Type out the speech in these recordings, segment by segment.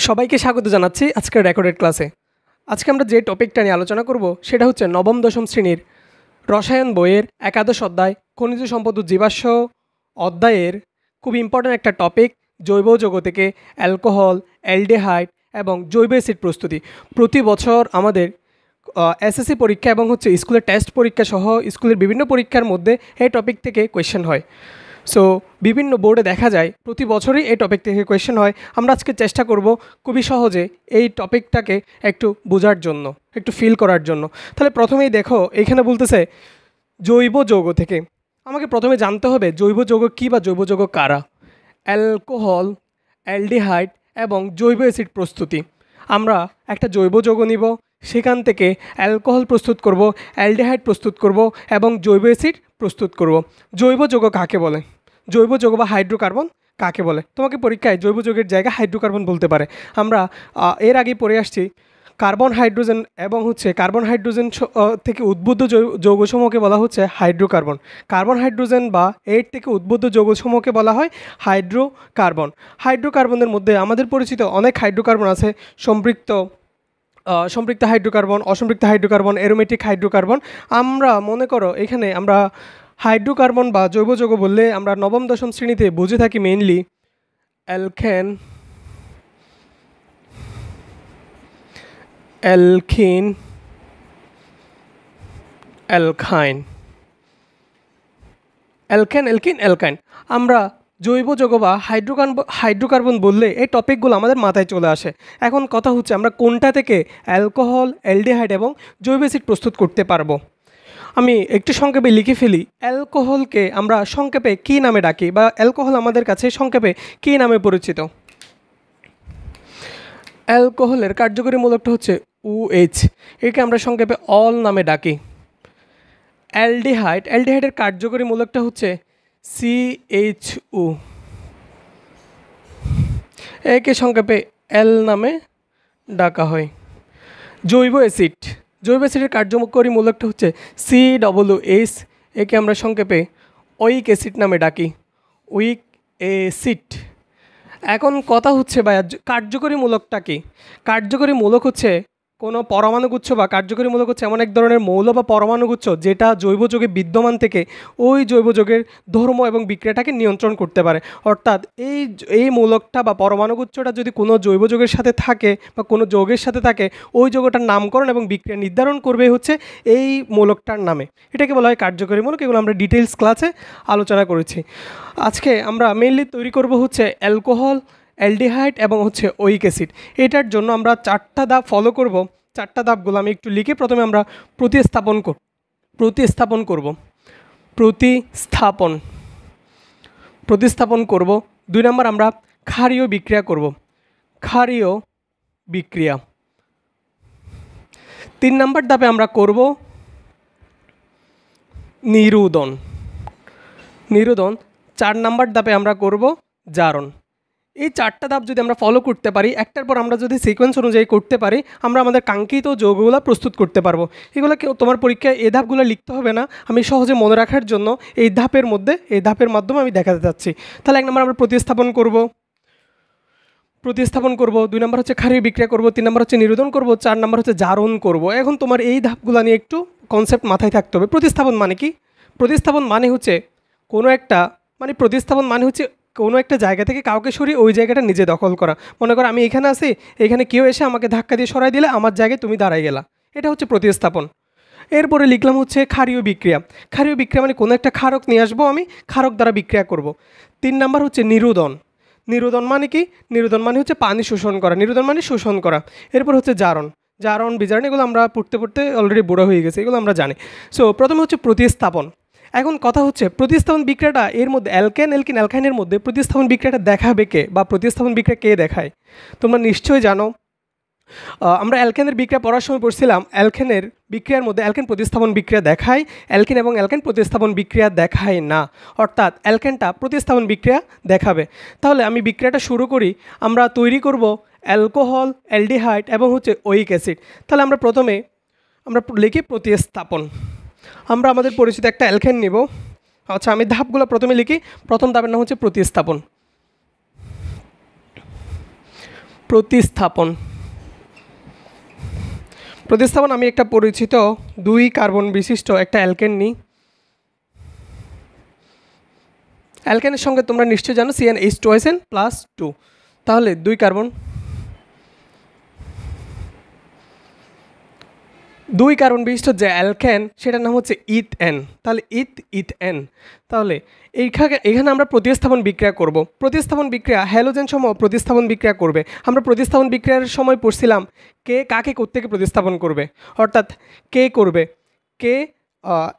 সবাইকে স্বাগত জানাচ্ছি আজকের রেকর্ডেড ক্লাসে। আজকে আমরা যে টপিকটা নিয়ে আলোচনা করব সেটা হচ্ছে নবম দশম শ্রেণীর রসায়ন বইয়ের একাদশ অধ্যায় খনিজ সম্পদ ও জীবাশ্ম অধ্যায়ের খুব ইম্পর্ট্যান্ট একটা টপিক জৈব যৌগ থেকে অ্যালকোহল, অ্যালডিহাইড এবং জৈব অ্যাসিড প্রস্তুতি। প্রতি বছর আমাদের এসএসসি পরীক্ষা এবং স্কুলের টেস্ট পরীক্ষা সহ স্কুলের বিভিন্ন পরীক্ষার মধ্যে এই টপিক থেকে কোয়েশ্চেন হয়। সো বিভিন্ন বোর্ডে দেখা যায় প্রতি বছরই এই টপিক থেকে কোয়েশ্চেন হয়। আমরা আজকে চেষ্টা করব খুবই সহজে এই টপিকটাকে একটু বোঝার জন্য, একটু ফিল করার জন্য। তাহলে প্রথমেই দেখো এখানে বলতেছে জৈব যৌগ থেকে। আমাকে প্রথমে জানতে হবে জৈব যৌগ কী বা জৈব যৌগ কারা। অ্যালকোহল, অ্যালডিহাইড এবং জৈব অ্যাসিড প্রস্তুতি। আমরা একটা জৈব যৌগ নিব, সেখান থেকে অ্যালকোহল প্রস্তুত করব, অ্যালডিহাইড প্রস্তুত করব এবং জৈব অ্যাসিড প্রস্তুত করব। জৈব যৌগ কাকে বলে? জৈব যৌগ বা হাইড্রোকার্বন কাকে বলে? তোমাকে পরীক্ষায় জৈব যৌগের জায়গায় হাইড্রোকার্বন বলতে পারে। আমরা এর আগে পড়ে আসছি কার্বন হাইড্রোজেন এবং কার্বন হাইড্রোজেন থেকে উদ্বুদ্ধ যৌগসমূহকে বলা হচ্ছে হাইড্রোকার্বন। কার্বন হাইড্রোজেন বা এর থেকে উদ্বুদ্ধ যৌগসমূহকে বলা হয় হাইড্রোকার্বন। হাইড্রোকার্বনের মধ্যে আমাদের পরিচিত অনেক হাইড্রোকার্বন আছে। সম্পৃক্ত হাইড্রোকার্বন, অসম্পৃক্ত হাইড্রোকার্বন, অ্যারোমেটিক হাইড্রোকার্বন। আমরা মনে করো এখানে আমরা হাইড্রোকার্বন বা জৈব যৌগ বললে আমরা নবম দশম শ্রেণীতে বুঝে থাকি মেইনলি অ্যালকেন, অ্যালকিন, অ্যালকাইন। অ্যালকাইন। আমরা জৈব যৌগ বা হাইড্রোকার্বন বললে এই টপিকগুলো আমাদের মাথায় চলে আসে। এখন কথা হচ্ছে আমরা কোনটা থেকে অ্যালকোহল, অ্যালডিহাইড এবং জৈব অ্যাসিড প্রস্তুত করতে পারবো। আমি একটু সংক্ষেপে লিখে ফেলি। অ্যালকোহলকে আমরা সংক্ষেপে কী নামে ডাকি বা অ্যালকোহল আমাদের কাছে সংক্ষেপে কী নামে পরিচিত? অ্যালকোহলের কার্যকরী মূলকটা হচ্ছে OH, একে আমরা সংক্ষেপে অল নামে ডাকি। অ্যালডিহাইডের কার্যকরী মূলকটা হচ্ছে CHO, একে সংক্ষেপে এল নামে ডাকা হয়। জৈব অ্যাসিডের কার্যকরী মূলকটা হচ্ছে COOH, একে আমরা সংক্ষেপে ওইক অ্যাসিড নামে ডাকি। Week acid. এখন কথা হচ্ছে ভাইয়া কার্যকরী মূলকটা কি? কার্যকরী মূলক হচ্ছে কোনো পরমাণুগুচ্ছ বা কার্যকরী মূলক হচ্ছে এমন এক ধরনের মৌল বা পরমাণুগুচ্ছ যেটা জৈব যৌগে বিদ্যমান থেকে ওই জৈব যৌগের ধর্ম এবং বিক্রিয়াটাকে নিয়ন্ত্রণ করতে পারে। অর্থাৎ এই মূলকটা বা পরমাণুগুচ্ছটা যদি কোনো জৈব যৌগের সাথে থাকে বা কোনো যৌগের সাথে থাকে, ওই যৌগটার নামকরণ এবং বিক্রিয়া নির্ধারণ করবে হচ্ছে এই মূলকটার নামে। এটাকে বলা হয় কার্যকরী মূলক। এগুলো আমরা ডিটেলস ক্লাসে আলোচনা করেছি। আজকে আমরা মেইনলি তৈরি করব হচ্ছে অ্যালকোহল, অ্যালডিহাইড এবং ওইক অ্যাসিড। এটার জন্য আমরা 4টা ধাপ ফলো করব। 4টা ধাপগুলো আমি একটু লিখে প্রথমে আমরা প্রতিস্থাপন করব। 2 নম্বর আমরা ক্ষারীয় বিক্রিয়া। 3 নম্বর ধাপে আমরা করব নিরোধন। 4 নম্বর ধাপে আমরা করব জারণ। এই 4টা ধাপ যদি আমরা ফলো করতে পারি, একটার পর আমরা যদি সিকোয়েন্স অনুযায়ী করতে পারি, আমরা আমাদের কাঙ্ক্ষিত যৌগগুলো প্রস্তুত করতে পারবো। এগুলো তোমার পরীক্ষায় এই ধাপগুলো লিখতে হবে না, আমি সহজে মনে রাখার জন্য এই ধাপের মাধ্যমে আমি দেখাতে চাচ্ছি। তাহলে 1 নম্বর আমরা প্রতিস্থাপন করব। 2 নম্বর হচ্ছে ক্ষারীয় বিক্রিয়া করব। 3 নম্বর হচ্ছে নিরোধন করব। 4 নম্বর হচ্ছে জারণ করব। এখন তোমার এই ধাপগুলো নিয়ে একটু কনসেপ্ট মাথায় থাকতে হবে। প্রতিস্থাপন মানে কি? প্রতিস্থাপন মানে হচ্ছে কোনো একটা জায়গা থেকে কাউকে সরিয়ে ওই জায়গাটা নিজে দখল করা। মনে করো আমি এখানে আছি, এখানে কেউ এসে আমাকে ধাক্কা দিয়ে সরাই দিলে আমার জায়গায় তুমি দাঁড়াই গেলা, এটা হচ্ছে প্রতিস্থাপন। এরপরে লিখলাম হচ্ছে ক্ষারীয় বিক্রিয়া মানে কোনো একটা ক্ষারক নিয়ে আসবো, আমি ক্ষারক দ্বারা বিক্রিয়া করব। 3 নম্বর হচ্ছে নিরোধন মানে কি? নিরোধন মানে হচ্ছে পানি শোষণ করা। এরপর হচ্ছে জারণ বিজারণ, এগুলো আমরা পড়তে অলরেডি বুড়ো হয়ে গেছে, এগুলো আমরা জানি। সো প্রথমে হচ্ছে প্রতিস্থাপন। এখন কথা হচ্ছে প্রতিস্থাপন বিক্রিয়াটা এর মধ্যে অ্যালকাইনের মধ্যে প্রতিস্থাপন বিক্রিয়াটা দেখাবে কে বা প্রতিস্থাপন বিক্রিয়া কে দেখায়? তোমরা নিশ্চয়ই জানো, আমরা অ্যালকেনের বিক্রিয়া পড়ার সময় পড়ছিলাম অ্যালকেনের বিক্রিয়ার মধ্যে অ্যালকেন প্রতিস্থাপন বিক্রিয়া দেখায়, অ্যালকেন এবং অ্যালকেন প্রতিস্থাপন বিক্রিয়া দেখায় না। অর্থাৎ অ্যালকেনটা প্রতিস্থাপন বিক্রিয়া দেখাবে। তাহলে আমি বিক্রিয়াটা শুরু করি। আমরা তৈরি করব অ্যালকোহল, অ্যালডিহাইড এবং ওইক অ্যাসিড। তাহলে আমরা প্রথমে লিখি প্রতিস্থাপন। আমরা আমাদের পরিচিত একটা অ্যালকেন নিব। আচ্ছা, আমি ধাপগুলো প্রথমে লিখি। প্রথম ধাপের নাম হচ্ছে প্রতিস্থাপন। প্রতিস্থাপন আমি একটা পরিচিত 2 কার্বন বিশিষ্ট একটা অ্যালকেন নিই। অ্যালকেনের সঙ্গে তোমরা নিশ্চয়ই জানো CnH2SN+2, তাহলে 2 কার্বন 2 কার্বন বিশিষ্ট যে অ্যালকেন সেটার নাম হচ্ছে ইথেন। তাহলে ইথেন। তাহলে এখানে আমরা প্রতিস্থাপন বিক্রিয়া করব। প্রতিস্থাপন বিক্রিয়া হ্যালোজেন সমূহ প্রতিস্থাপন বিক্রিয়া করবে। আমরা প্রতিস্থাপন বিক্রিয়ার সময় পড়ছিলাম কে কাকে কোত্থেকে প্রতিস্থাপন করবে, অর্থাৎ কে করবে, কে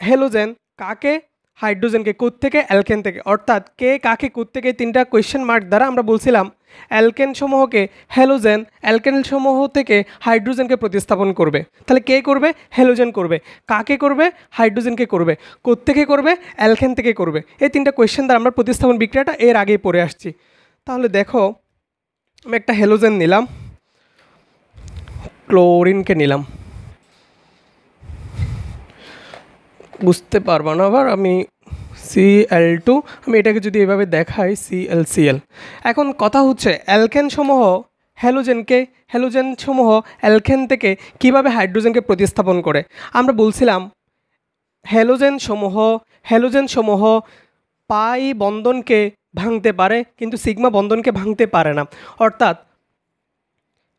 হ্যালোজেন কাকে হাইড্রোজেনকে কোত্থেকে অ্যালকেন থেকে, অর্থাৎ কে কাকে কোত্থেকে 3টা কোয়েশ্চেন মার্ক দ্বারা আমরা বলছিলাম অ্যালকেন সমূহকে হ্যালোজেন, অ্যালকেন সমূহ থেকে হাইড্রোজেনকে প্রতিস্থাপন করবে। তাহলে কে করবে? হ্যালোজেন করবে। কাকে করবে? হাইড্রোজেনকে করবে। কোত্থেকে করবে? অ্যালকেন থেকে করবে। এই 3টা কোয়েশ্চেন দ্বারা আমরা প্রতিস্থাপন বিক্রিয়াটা এর আগেই পড়ে আসছি। তাহলে দেখো আমি একটা হ্যালোজেন নিলাম, ক্লোরিনকে নিলাম, বুঝতে পারবো না আবার আমি Cl2, আমি এটাকে যদি এভাবে দেখাই ClCl। এখন কথা হচ্ছে অ্যালকেন সমূহ হ্যালোজেন সমূহ অ্যালকেন থেকে কিভাবে হাইড্রোজেনকে প্রতিস্থাপন করে। আমরা বলছিলাম হ্যালোজেন সমূহ পাই বন্ধনকে ভাঙতে পারে কিন্তু সিগমা বন্ধনকে ভাঙতে পারে না। অর্থাৎ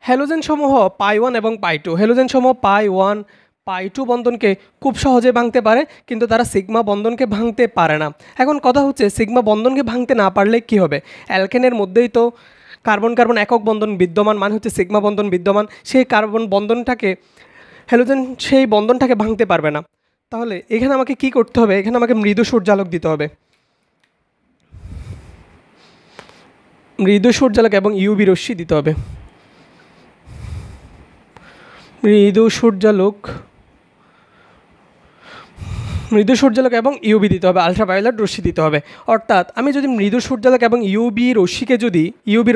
হ্যালোজেন সমূহ পাই 1 এবং পাই 2, হ্যালোজেন সমূহ পাই 1 পাই 2 বন্ধনকে খুব সহজে ভাঙতে পারে কিন্তু তারা সিগমা বন্ধনকে ভাঙতে পারে না। এখন কথা হচ্ছে সিগমা বন্ধনকে ভাঙতে না পারলে কি হবে? অ্যালকেনের মধ্যেই তো কার্বন কার্বন একক বন্ধন বিদ্যমান, মানে হচ্ছে সিগমা বন্ধন বিদ্যমান। সেই কার্বন বন্ধনটাকে হ্যালোজেন সেই বন্ধনটাকে ভাঙতে পারবে না। তাহলে এখানে আমাকে কি করতে হবে? এখানে আমাকে মৃদু সূর্যালোক দিতে হবে, মৃদু সূর্যালোক এবং ইউভি রশ্মি দিতে হবে। মৃদু সূর্যালোক এবং ইউভি দিতে হবে, আলট্রাভায়োলেট রশ্মি দিতে হবে। অর্থাৎ আমি যদি মৃদু সূর্যালোক এবং ইউভি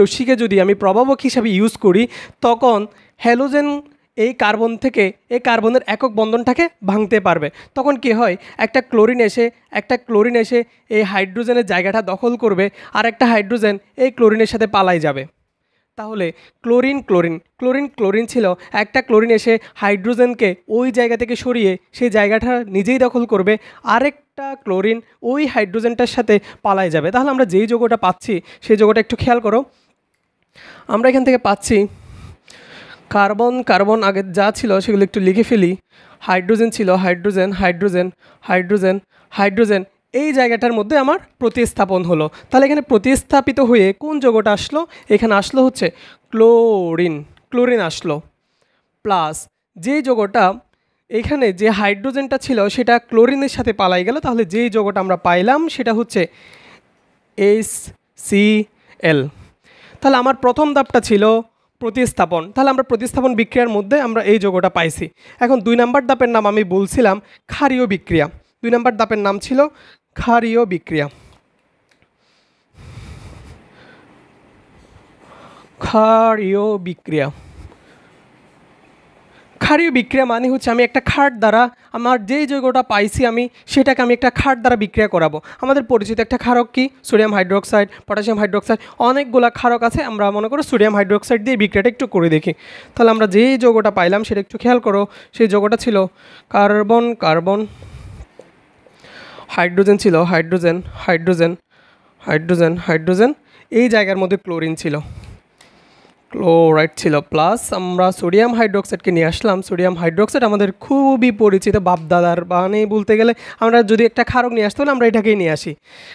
রশ্মিকে যদি আমি প্রভাবক হিসাবে ইউজ করি, তখন হ্যালোজেন এই কার্বনের একক বন্ধনটাকে ভাঙতে পারবে। তখন কি হয়? একটা ক্লোরিন এসে এই হাইড্রোজেনের জায়গাটা দখল করবে, আর একটা হাইড্রোজেন এই ক্লোরিনের সাথে পালাই যাবে। তাহলে ক্লোরিন ছিল, একটা ক্লোরিন এসে হাইড্রোজেনকে ওই জায়গা থেকে সরিয়ে সেই জায়গাটা নিজেই দখল করবে, আরেকটা ক্লোরিন ওই হাইড্রোজেনটার সাথে পালাই যাবে। তাহলে আমরা যেই যৌগটা পাচ্ছি সেই যৌগটা একটু খেয়াল করো। আমরা এখান থেকে পাচ্ছি কার্বন আগে যা ছিল সেগুলো একটু লিখে ফেলি। হাইড্রোজেন ছিল, হাইড্রোজেন এই জায়গাটার মধ্যে আমার প্রতিস্থাপন হলো। তাহলে এখানে প্রতিস্থাপিত হয়ে কোন যৌগটা আসলো? এখানে আসলো হচ্ছে ক্লোরিন আসলো, প্লাস যে যৌগটা এখানে যে হাইড্রোজেনটা ছিল সেটা ক্লোরিনের সাথে পালাই গেল। তাহলে যেই যৌগটা আমরা পাইলাম সেটা হচ্ছে HCl। তাহলে আমার প্রথম ধাপটা ছিল প্রতিস্থাপন। তাহলে আমরা প্রতিস্থাপন বিক্রিয়ার মধ্যে আমরা এই যৌগটা পাইছি। এখন 2 নম্বর ধাপের নাম আমি বলছিলাম ক্ষারীয় বিক্রিয়া। 2 নম্বর ধাপের নাম ছিল ক্ষারীয় বিক্রিয়া। ক্ষারীয় বিক্রিয়া মানে হচ্ছে আমি একটা ক্ষার দ্বারা আমার যেই যৌগটা পাইছি আমি সেটাকে আমি একটা ক্ষার দ্বারা বিক্রিয়া করাবো। আমাদের পরিচিত একটা ক্ষারক কি? সোডিয়াম হাইড্রোক্সাইড, পটাশিয়াম হাইড্রোক্সাইড, অনেকগুলো ক্ষারক আছে। আমরা মনে করো সোডিয়াম হাইড্রোক্সাইড দিয়ে বিক্রিয়াটা একটু করে দেখি। তাহলে আমরা যেই যৌগটা পাইলাম সেটা একটু খেয়াল করো। সেই যৌগটা ছিল কার্বন, হাইড্রোজেন ছিল, হাইড্রোজেন, এই জায়গার মধ্যে ক্লোরিন ছিল, ক্লোরাইড ছিল, প্লাস আমরা সোডিয়াম হাইড্রোক্সাইডকে নিয়ে আসলাম। সোডিয়াম হাইড্রোক্সাইড আমাদের খুবই পরিচিত, বাপদাদার বানে বলতে গেলে। আমরা যদি একটা ক্ষারক নিয়ে আসতে হলে আমরা এটাকেই নিয়ে আসি।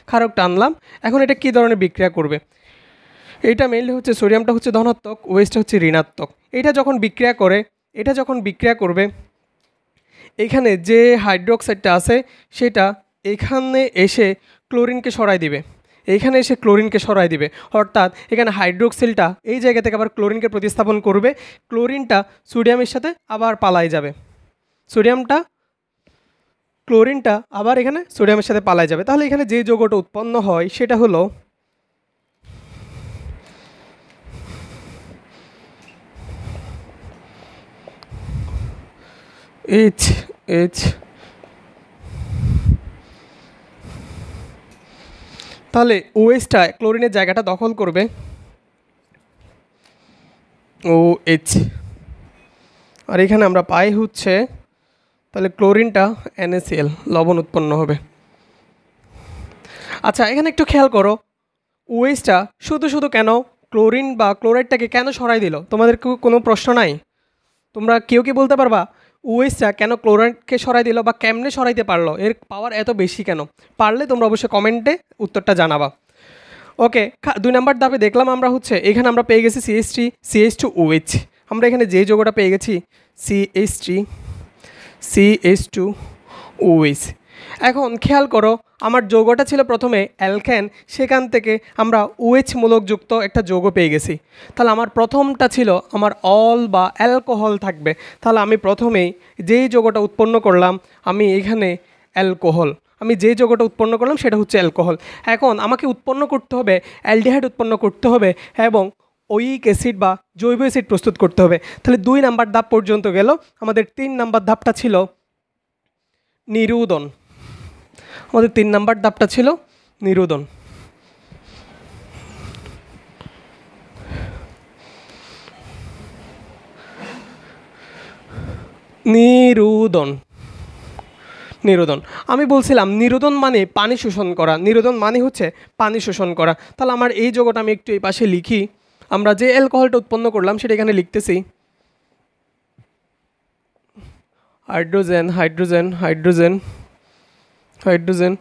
ক্ষারকটা আনলাম। এখন এটা কী ধরনের বিক্রিয়া করবে? এটা মেইনলি হচ্ছে সোডিয়ামটা হচ্ছে ধনাত্মক, ওয়েস্টটা হচ্ছে ঋণাত্মক। এটা যখন বিক্রিয়া করবে এখানে যে হাইড্রোক্সাইডটা আছে সেটা এখানে এসে ক্লোরিনকে সরাই দিবে। অর্থাৎ এখানে হাইড্রোক্সিলটা এই জায়গা থেকে আবার ক্লোরিনকে প্রতিস্থাপন করবে। ক্লোরিনটা সোডিয়ামের সাথে আবার পালাই যাবে, ক্লোরিনটা আবার এখানে সোডিয়ামের সাথে পালাই যাবে। তাহলে এখানে যে যৌগটা উৎপন্ন হয় সেটা হলো H। তাহলে ওএসটা ক্লোরিনের জায়গাটা দখল করবে, OH। আর এখানে আমরা পাই হচ্ছে তাহলে ক্লোরিনটা NaCl, লবণ উৎপন্ন হবে। আচ্ছা, এখানে একটু খেয়াল করো, OHটা শুধু শুধু কেন ক্লোরিন বা ক্লোরাইডটাকে কেন সরাই দিল? তোমাদের কোনো প্রশ্ন নাই? তোমরা কেউ কি বলতে পারবা OHটা কেন ক্লোরাইডকে সরাই দিল বা কেমনে সরাইতে পারলো? এর পাওয়ার এত বেশি কেন? পারলে তোমরা অবশ্যই কমেন্টে উত্তরটা জানাবা। ওকে, 2 নাম্বার ধাপে দেখলাম আমরা হচ্ছে এখানে আমরা পেয়ে গেছি CH3 CH2OH। আমরা এখানে যে যৌগটা পেয়ে গেছি CH3 CH2OH। এখন খেয়াল করো, আমার যৌগটা ছিল প্রথমে অ্যালকেন, সেখান থেকে আমরা OH মূলক যুক্ত একটা যৌগ পেয়ে গেছি। তাহলে আমার প্রথমটা ছিল আমার অল বা অ্যালকোহল থাকবে। তাহলে আমি প্রথমেই যেই যৌগটা উৎপন্ন করলাম আমি এখানে অ্যালকোহল, আমি যে যৌগটা উৎপন্ন করলাম সেটা হচ্ছে অ্যালকোহল। এখন আমাকে উৎপন্ন করতে হবে অ্যালডিহাইড উৎপন্ন করতে হবে এবং ওইক অ্যাসিড বা জৈব অ্যাসিড প্রস্তুত করতে হবে। তাহলে 2 নাম্বার ধাপ পর্যন্ত গেল। আমাদের 3 নাম্বার ধাপটা ছিল নিরুদন। আমাদের 3 নাম্বার ধাপটা ছিল নিরুদন। নিরুদন নিরোধন আমি বলছিলাম নিরোধন মানে পানি শোষণ করা, নিরোধন মানে হচ্ছে পানি শোষণ করা। তাহলে আমার এই যৌগটা আমি একটু এই পাশে লিখি। আমরা যে অ্যালকোহলটা উৎপন্ন করলাম সেটা এখানে লিখতেছি হাইড্রোজেন হাইড্রোজেন হাইড্রোজেন হাইড্রোজেন।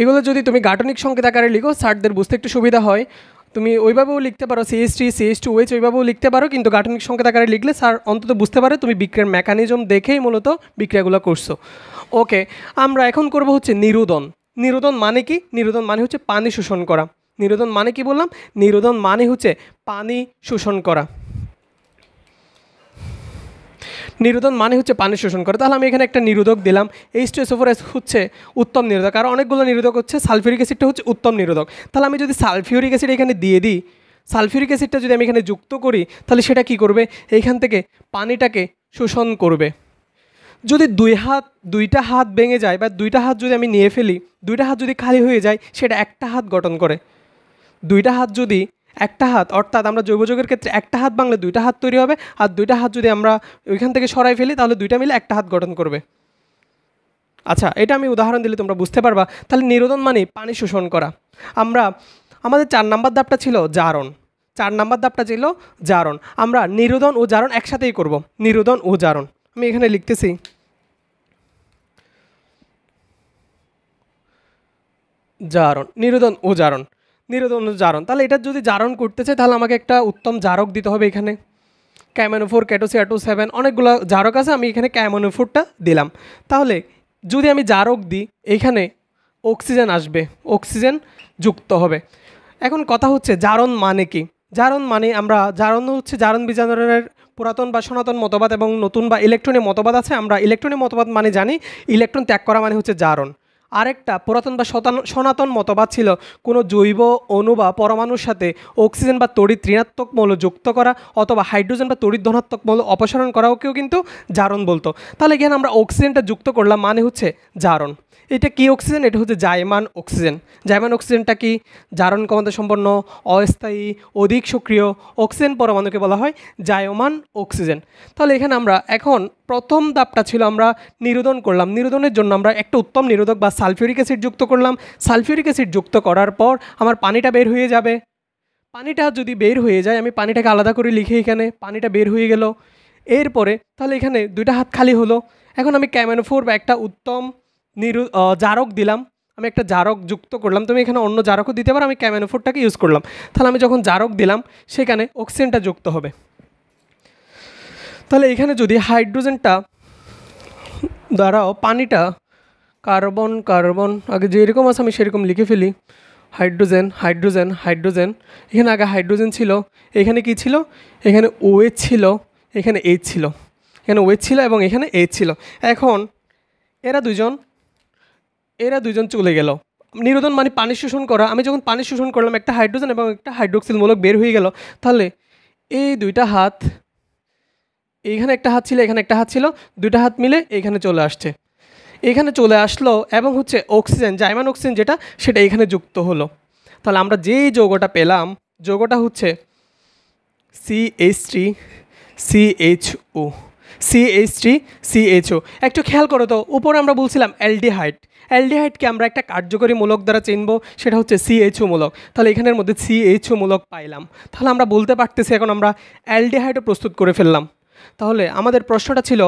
এগুলো যদি তুমি গাঠনিক সংকেত আকারে লিখো স্যারদের বুঝতে একটু সুবিধা হয়। তুমি ওইভাবেও লিখতে পারো CH3 CH2OH, ওইভাবেও লিখতে পারো, কিন্তু গাঠনিক সংকেত আকারে লিখলে স্যার অন্তত বুঝতে পারে তুমি বিক্রিয়ার মেকানিজম দেখেই মূলত বিক্রিয়াগুলো করছো। ওকে, আমরা এখন করব হচ্ছে নিরোধন। নিরোধন মানে কি? নিরোধন মানে হচ্ছে পানি শোষণ করা। নিরোধন মানে কি বললাম? নিরোধন মানে হচ্ছে পানি শোষণ করা। নিরোধন মানে হচ্ছে পানি শোষণ করা। তাহলে আমি এখানে একটা নিরোধক দিলাম। H2SO4 হচ্ছে উত্তম নিরোধক, আর অনেকগুলো নিরোধক হচ্ছে, সালফিউরিক অ্যাসিডটা হচ্ছে উত্তম নিরোধক। তাহলে আমি যদি সালফিউরিক অ্যাসিড এখানে দিয়ে দিই, সালফিউরিক অ্যাসিডটা যদি আমি এখানে যুক্ত করি, তাহলে সেটা কি করবে? এইখান থেকে পানিটাকে শোষণ করবে। যদি দুইটা হাত ভেঙে যায় বা দুইটা হাত যদি আমি নিয়ে ফেলি, দুইটা হাত যদি খালি হয়ে যায় সেটা একটা হাত গঠন করে। দুইটা হাত যদি একটা হাত, অর্থাৎ আমরা জৈব যৌগের ক্ষেত্রে একটা হাত ভাঙলে দুইটা হাত তৈরি হবে, আর দুইটা হাত যদি আমরা ওইখান থেকে সরাই ফেলি তাহলে দুইটা মিলে একটা হাত গঠন করবে। আচ্ছা, এটা আমি উদাহরণ দিলে তোমরা বুঝতে পারবা। তাহলে নিরোধন মানে পানি শোষণ করা। আমাদের 4 নাম্বার ধাপটা ছিল জারণ। 4 নাম্বার ধাপটা ছিল জারণ। আমরা নিরোধন ও জারণ একসাথেই করব। নিরোধন ও জারণ আমি এখানে লিখতেছি জারণ, নিরোধন ও জারণ, নিরোধন ও জারণ। তাহলে এটা যদি জারণ করতে চাই তাহলে আমাকে একটা উত্তম জারক দিতে হবে। এখানে ক্যামনোফোর, ক্যাটোসিয়াটো 7 অনেকগুলো জারক আছে, আমি এখানে ক্যামনোফোরটা দিলাম। তাহলে যদি আমি জারক দিই এখানে অক্সিজেন আসবে, অক্সিজেন যুক্ত হবে। এখন কথা হচ্ছে জারণ মানে কি? জারণ মানে জারণ হচ্ছে জারণ বিজারণের পুরাতন বা সনাতন মতবাদ এবং নতুন বা ইলেকট্রনের মতবাদ আছে। আমরা ইলেকট্রনের মতবাদ মানে জানি ইলেকট্রন ত্যাগ করা মানে হচ্ছে জারণ। আরেকটা পুরাতন বা সনাতন মতবাদ ছিল কোনো জৈব অণু বা পরমাণুর সাথে অক্সিজেন বা তড়িৎ ঋণাত্মক মৌল যুক্ত করা অথবা হাইড্রোজেন বা তড়িৎ ধনাত্মক মৌল অপসারণ করাকেও কিন্তু জারণ বলতো। তাহলে এখানে আমরা অক্সিজেনটা যুক্ত করলাম মানে হচ্ছে জারণ। এটা কি অক্সিজেন? এটা হচ্ছে জায়মান অক্সিজেন। জায়মান অক্সিজেনটা কি? জারণ ক্ষমতা সম্পন্ন, অস্থায়ী, অধিক সক্রিয় অক্সিজেন পরমাণুকে বলা হয় জায়মান অক্সিজেন। তাহলে এখানে আমরা এখন প্রথম ধাপটা ছিল আমরা নিরোধন করলাম। নিরোধনের জন্য আমরা একটা উত্তম নিরোধক বা সালফিউরিক অ্যাসিড যুক্ত করলাম। সালফিউরিক অ্যাসিড যুক্ত করার পর আমার পানিটা বের হয়ে যাবে। পানিটা যদি বের হয়ে যায়, আমি পানিটাকে আলাদা করে লিখি এখানে, পানিটা বের হয়ে গেল। এরপরে তাহলে এখানে দুইটা হাত খালি হলো। এখন আমি ক্যামনোফোর বা একটা উত্তম জারক দিলাম, আমি একটা জারক যুক্ত করলাম। তুমি এখানে অন্য জারকও দিতে পারো, আমি ক্যামনোফোরটাকে ইউজ করলাম। তাহলে আমি যখন জারক দিলাম সেখানে অক্সিজেনটা যুক্ত হবে। তাহলে এখানে যদি হাইড্রোজেনটা দ্বারাও পানিটা কার্বন কার্বন আগে যেরকম আছে আমি সেরকম লিখে ফেলি, হাইড্রোজেন হাইড্রোজেন হাইড্রোজেন। এখানে আগে হাইড্রোজেন ছিল, এখানে কি ছিল? এখানে OH ছিল, এখানে H ছিল, এখানে OH ছিল এবং এখানে H ছিল। এখন এরা দুজন চলে গেল। নিরোধন মানে পানি শোষণ করা। আমি যখন পানি শোষণ করলাম একটা হাইড্রোজেন এবং একটা হাইড্রোক্সিল মূলক বের হয়ে গেল। তাহলে এই দুইটা হাত, এইখানে একটা হাত ছিল, এখানে একটা হাত ছিল, দুইটা হাত মিলে এখানে চলে আসছে, এখানে চলে আসলো এবং হচ্ছে অক্সিজেন, জাইমান অক্সিজেন যেটা সেটা এখানে যুক্ত হলো। তাহলে আমরা যেই যৌগটা পেলাম, যৌগটা হচ্ছে CH3 CHO, CH3 CHO। একটু খেয়াল করো তো, উপরে আমরা বলছিলাম অ্যালডিহাইড, অ্যালডিহাইডকে আমরা একটা কার্যকরী মূলক দ্বারা চিনব, সেটা হচ্ছে CHO মূলক। তাহলে এখানের মধ্যে CHO মূলক পাইলাম, তাহলে আমরা বলতে পারতেছি এখন আমরা অ্যালডিহাইডও প্রস্তুত করে ফেললাম। তাহলে আমাদের প্রশ্নটা ছিল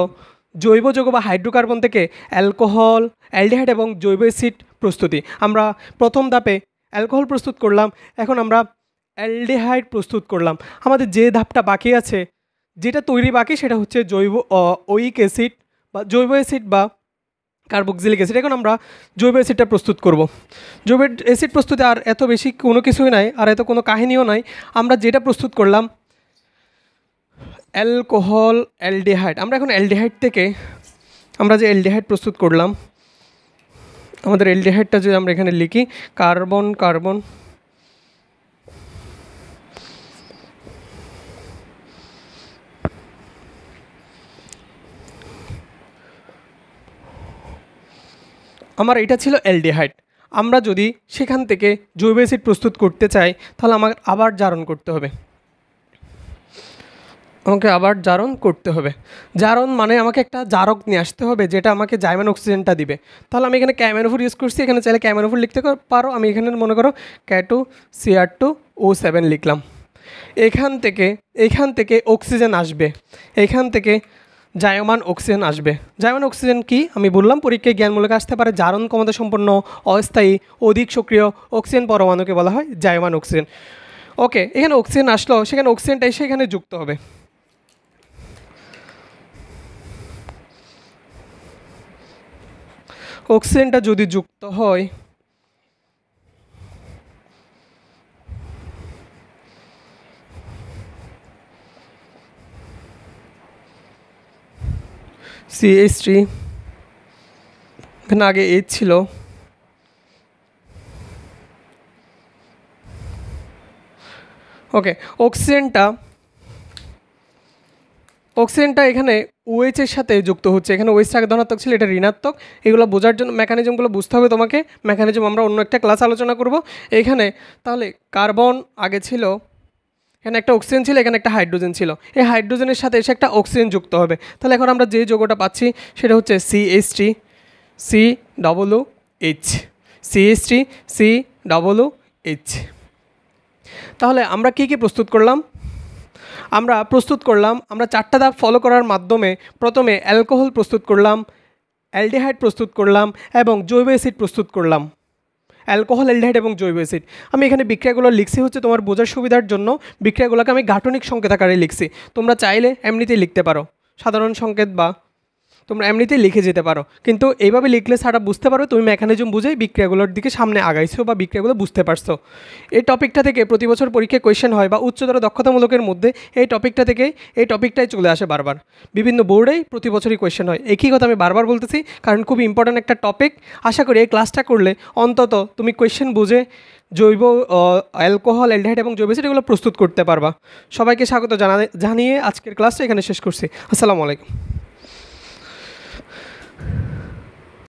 জৈব যৌগ বা হাইড্রোকার্বন থেকে অ্যালকোহল, অ্যালডিহাইড এবং জৈব অ্যাসিড প্রস্তুতি। আমরা প্রথম ধাপে অ্যালকোহল প্রস্তুত করলাম, এখন আমরা অ্যালডিহাইড প্রস্তুত করলাম। আমাদের যে ধাপটা বাকি আছে, যেটা তৈরি বাকি, সেটা হচ্ছে জৈব ওইক অ্যাসিড বা জৈব অ্যাসিড বা কার্বক্সিলিক অ্যাসিড। এখন আমরা জৈব অ্যাসিডটা প্রস্তুত করব। জৈব অ্যাসিড প্রস্তুতে আর এত বেশি কোনো কিছুই নাই, আর এত কোনো কাহিনীও নাই। আমরা যেটা প্রস্তুত করলাম অ্যালকোহল অ্যালডিহাইড, আমরা এখন অ্যালডিহাইড থেকে আমরা যে অ্যালডিহাইড প্রস্তুত করলাম, আমাদের অ্যালডিহাইডটা যদি আমরা এখানে লিখি কার্বন কার্বন, আমার এটা ছিল অ্যালডিহাইড। আমরা যদি সেখান থেকে জৈব অ্যাসিড প্রস্তুত করতে চাই, তাহলে আমাকে আবার জারণ করতে হবে, জারণ মানে আমাকে একটা জারক নিয়ে আসতে হবে, যেটা আমাকে জাইমান অক্সিজেনটা দিবে। তাহলে আমি এখানে ক্যামেনোফোর ইউজ করছি, এখানে চাইলে ক্যামেনোফোর লিখতে পারো। আমি এখানে মনে করো K2Cr2O7 লিখলাম। এখান থেকে অক্সিজেন আসবে, এখান থেকে জায়মান অক্সিজেন আসবে। জায়মান অক্সিজেন কি আমি বললাম, পরীক্ষায় জ্ঞানমূলক আসতে পারে। জারণ ক্ষমতা সম্পন্ন অস্থায়ী অধিক সক্রিয় অক্সিজেন পরমাণুকে বলা হয় জায়মান অক্সিজেন। ওকে, এখানে অক্সিজেন আসলো, সেখানে অক্সিজেনটা এসে এখানে যুক্ত হবে। অক্সিজেনটা যদি যুক্ত হয়, CH3, এখানে আগে H ছিল, ওকে। অক্সিজেনটা এখানে OH এর সাথে যুক্ত হচ্ছে। এখানে OH আগে ধনাত্মক ছিল, এটা ঋণাত্মক। এগুলো বোঝার জন্য মেকানিজমগুলো বুঝতে হবে তোমাকে। মেকানিজম আমরা অন্য একটা ক্লাস আলোচনা করব। এখানে তাহলে কার্বন আগে ছিল, এখানে একটা অক্সিজেন ছিল, এখানে একটা হাইড্রোজেন ছিল। এই হাইড্রোজেনের সাথে এসে একটা অক্সিজেন যুক্ত হবে। তাহলে এখন আমরা যে যৌগটা পাচ্ছি সেটা হচ্ছে CH3 COOH, CH3 COOH। তাহলে আমরা কী প্রস্তুত করলাম? আমরা চারটা ধাপ ফলো করার মাধ্যমে প্রথমে অ্যালকোহল প্রস্তুত করলাম, অ্যালডিহাইড প্রস্তুত করলাম এবং জৈব অ্যাসিড প্রস্তুত করলাম। অ্যালকোহল, অ্যালডিহাইড এবং জৈব অ্যাসিড। আমি এখানে বিক্রিয়াগুলো লিখছি হচ্ছে তোমার বোঝার সুবিধার জন্য। বিক্রিয়াগুলোকে আমি গাঠনিক সংকেত আকারে লিখছি। তোমরা চাইলে এমনিতেই লিখতে পারো, সাধারণ সংকেত বা তোমরা এমনিতেই লিখে যেতে পারো, কিন্তু এইভাবে লিখলে সারা বুঝতে পারো তুমি মেকানিজম বুঝেই বিক্রিয়াগুলোর দিকে সামনে আগাইছো বা বিক্রিয়াগুলো বুঝতে পারছো। এই টপিকটা থেকে প্রতি বছর পরীক্ষায় কোয়েশ্চেন হয় বা উচ্চতর দক্ষতামূলকের মধ্যে এই টপিকটাই চলে আসে বারবার। বিভিন্ন বোর্ডেই প্রতি বছরই কোয়েশ্চেন হয়। একই কথা আমি বারবার বলতেছি, কারণ খুব ইম্পর্ট্যান্ট একটা টপিক। আশা করি এই ক্লাসটা করলে অন্তত তুমি কোয়েশ্চেন বুঝে জৈব অ্যালকোহল, অ্যালডিহাইড এবং জৈব অ্যাসিড এগুলো প্রস্তুত করতে পারবা। সবাইকে স্বাগত জানিয়ে আজকের ক্লাসটা এখানে শেষ করছি। আসসালামু আলাইকুম।